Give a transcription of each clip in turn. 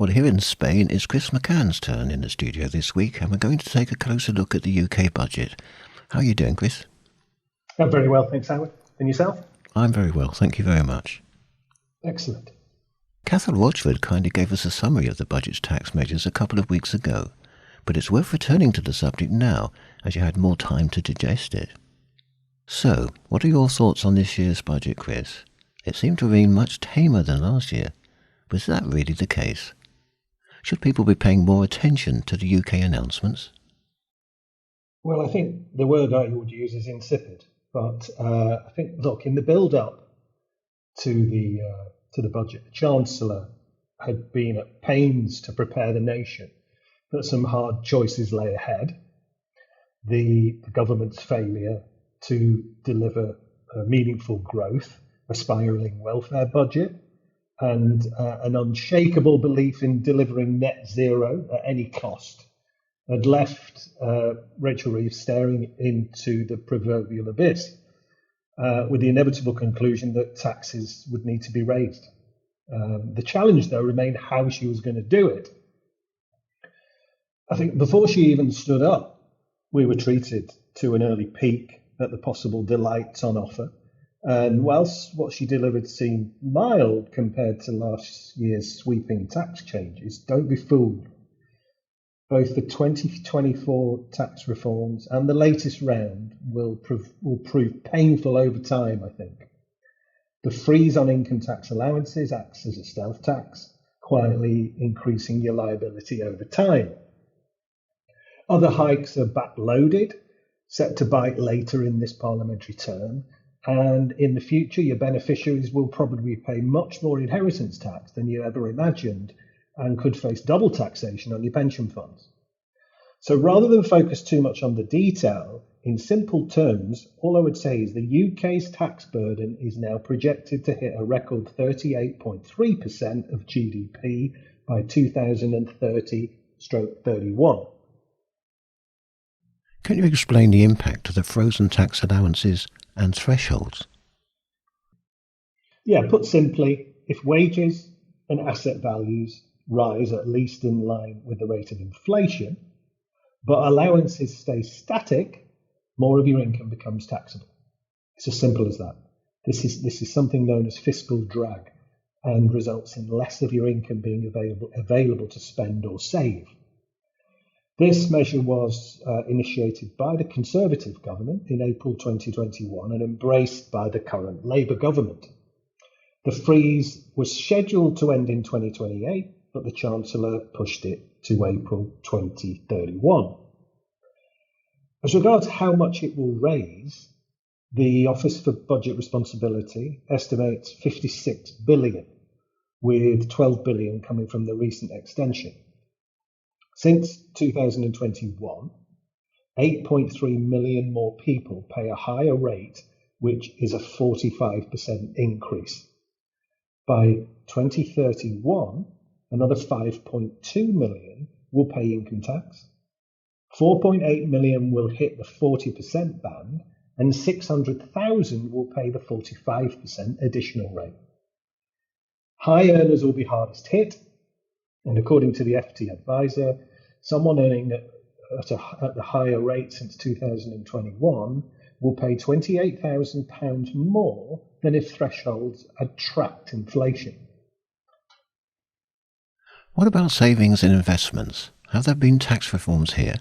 Well, here in Spain, it's Chris McCann's turn in the studio this week, and we're going to take a closer look at the UK budget. How are you doing, Chris? I'm very well, thanks, Howard. And yourself? I'm very well, thank you very much. Excellent. Catherine Watchford kindly gave us a summary of the budget's tax measures a couple of weeks ago, but it's worth returning to the subject now, as you had more time to digest it. So, what are your thoughts on this year's budget, Chris? It seemed to have been much tamer than last year. Was that really the case? Should people be paying more attention to the UK announcements? Well, I think the word I would use is insipid. But I think, look, in the build-up to the budget, the Chancellor had been at pains to prepare the nation that some hard choices lay ahead. The government's failure to deliver meaningful growth, a spiralling welfare budget, and an unshakable belief in delivering net zero at any cost had left Rachel Reeves staring into the proverbial abyss with the inevitable conclusion that taxes would need to be raised. The challenge, though, remained how she was going to do it. I think before she even stood up, we were treated to an early peek at the possible delights on offer. And whilst what she delivered seemed mild compared to last year's sweeping tax changes, don't be fooled. Both the 2024 tax reforms and the latest round will prove painful over time, I think. The freeze on income tax allowances acts as a stealth tax, quietly increasing your liability over time. Other hikes are backloaded, set to bite later in this parliamentary term, and in the future, your beneficiaries will probably pay much more inheritance tax than you ever imagined and could face double taxation on your pension funds. So rather than focus too much on the detail, in simple terms, all I would say is the UK's tax burden is now projected to hit a record 38.3% of GDP by 2030/31. Can you explain the impact of the frozen tax allowances and thresholds? Yeah, put simply, if wages and asset values rise at least in line with the rate of inflation, but allowances stay static, more of your income becomes taxable. It's as simple as that. This is something known as fiscal drag and results in less of your income being available to spend or save. This measure was initiated by the Conservative government in April 2021 and embraced by the current Labour government. The freeze was scheduled to end in 2028, but the Chancellor pushed it to April 2031. As regards how much it will raise, the Office for Budget Responsibility estimates 56 billion, with 12 billion coming from the recent extension. Since 2021, 8.3 million more people pay a higher rate, which is a 45% increase. By 2031, another 5.2 million will pay income tax, 4.8 million will hit the 40% band, and 600,000 will pay the 45% additional rate. High earners will be hardest hit, and according to the FT advisor, someone earning at the higher rate since 2021 will pay £28,000 more than if thresholds had tracked inflation. What about savings and investments? Have there been tax reforms here?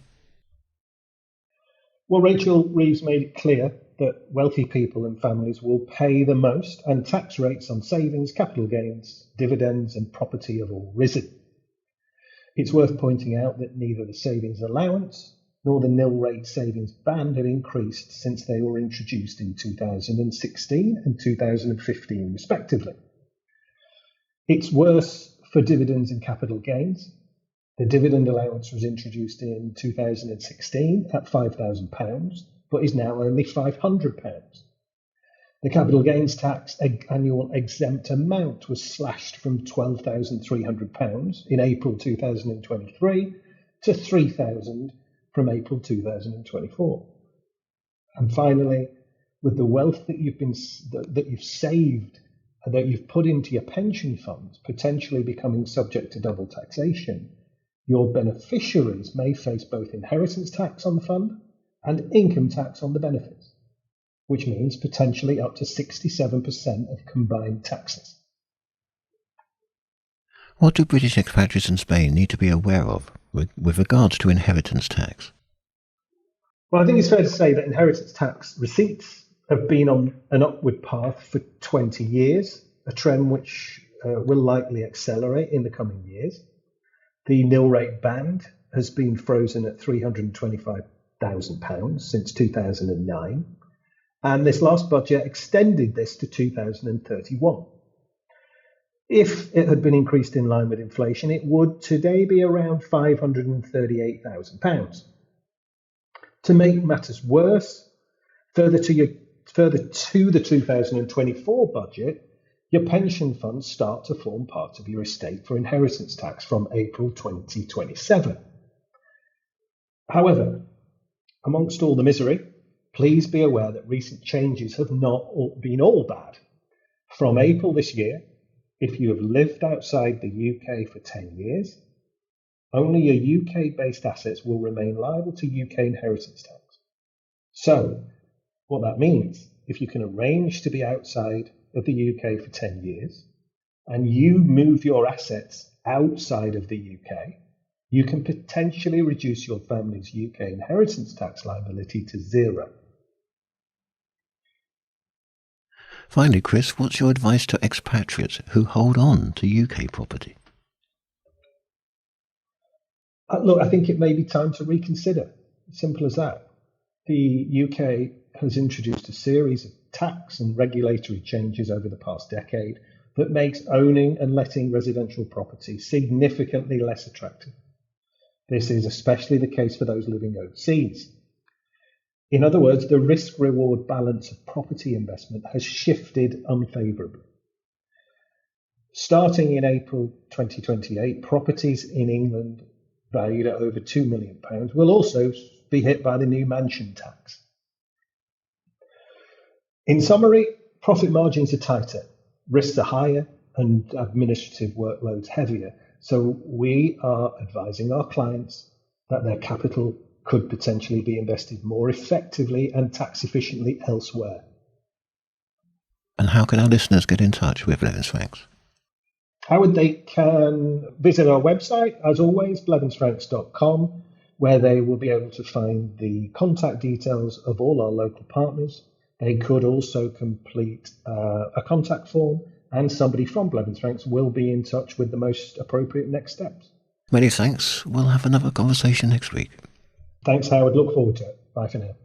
Well, Rachel Reeves made it clear that wealthy people and families will pay the most, and tax rates on savings, capital gains, dividends, and property have all risen. It's worth pointing out that neither the savings allowance nor the nil rate savings band have increased since they were introduced in 2016 and 2015, respectively. It's worse for dividends and capital gains. The dividend allowance was introduced in 2016 at £5,000, but is now only £500. The capital gains tax annual exempt amount was slashed from £12,300 in April 2023 to £3,000 from April 2024. And finally, with the wealth that you've saved that you've put into your pension funds potentially becoming subject to double taxation, your beneficiaries may face both inheritance tax on the fund and income tax on the benefits, which means potentially up to 67% of combined taxes. What do British expatriates in Spain need to be aware of with regards to inheritance tax? Well, I think it's fair to say that inheritance tax receipts have been on an upward path for 20 years, a trend which will likely accelerate in the coming years. The nil rate band has been frozen at £325,000 since 2009, and this last budget extended this to 2031. If it had been increased in line with inflation, it would today be around £538,000. To make matters worse, further to the 2024 budget, your pension funds start to form part of your estate for inheritance tax from April 2027. However, amongst all the misery, please be aware that recent changes have not been all bad. From April this year, if you have lived outside the UK for 10 years, only your UK-based assets will remain liable to UK inheritance tax. So, what that means, if you can arrange to be outside of the UK for 10 years, and you move your assets outside of the UK, you can potentially reduce your family's UK inheritance tax liability to zero. Finally, Chris, what's your advice to expatriates who hold on to UK property? Look, I think it may be time to reconsider. Simple as that. The UK has introduced a series of tax and regulatory changes over the past decade that makes owning and letting residential property significantly less attractive. This is especially the case for those living overseas. In other words, the risk-reward balance of property investment has shifted unfavourably. Starting in April 2028, properties in England valued at over £2 million will also be hit by the new mansion tax. In summary, profit margins are tighter, risks are higher, and administrative workloads heavier. So we are advising our clients that their capital could potentially be invested more effectively and tax efficiently elsewhere. And how can our listeners get in touch with Blevins Franks? Howard, they can visit our website, as always, blevinsfranks.com, where they will be able to find the contact details of all our local partners. They could also complete a contact form, and somebody from Blevins Franks will be in touch with the most appropriate next steps. Many thanks. We'll have another conversation next week. Thanks, Howard. Look forward to it. Bye for now.